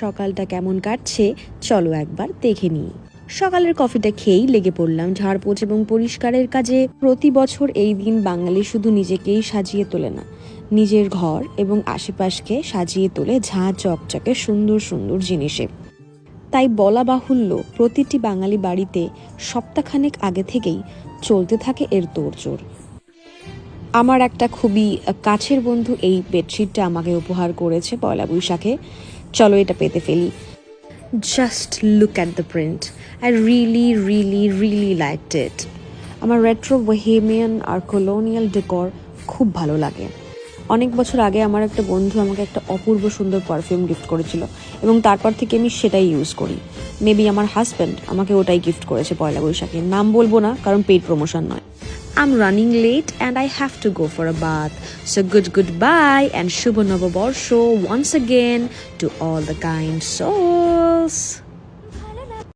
সকালটা কেমন কাটছে চলো একবার দেখে নিই। সকালের কফিটা খেয়েই লেগে পড়লাম ঝাড়পোছ এবং পরিষ্কারের কাজে। প্রতি বছর এই দিন বাঙালি শুধু নিজেকেই সাজিয়ে তোলে না, নিজের ঘর এবং আশেপাশকে সাজিয়ে তোলে ঝাঁ চকচকে সুন্দর সুন্দর জিনিসে। তাই বলা বাহুল্য, প্রতিটি বাঙালি বাড়িতে সপ্তাহখানেক আগে থেকেই চলতে থাকে এর তোড়জোড়। আমার একটা খুবই কাছের বন্ধু এই বেডশিটটা আমাকে উপহার করেছে পয়লা বৈশাখে। চলো এটা পেতে ফেলি। Just look at the print, I really liked ইট। আমার রেট্রো বোহেমিয়ান আর কলোনিয়াল ডেকর খুব ভালো লাগে। অনেক বছর আগে আমার একটা বন্ধু আমাকে একটা অপূর্ব সুন্দর পারফিউম গিফট করেছিল এবং তারপর থেকে আমি সেটাই ইউজ করি। মেবি আমার হাজব্যান্ড আমাকে ওটাই গিফট করেছে পয়লা বৈশাখে। নাম বলবো না কারণ পেইড প্রমোশন নয়। I'm running late and I have to go for a bath. So goodbye and Shubha Novoborsho once again to all the kind souls.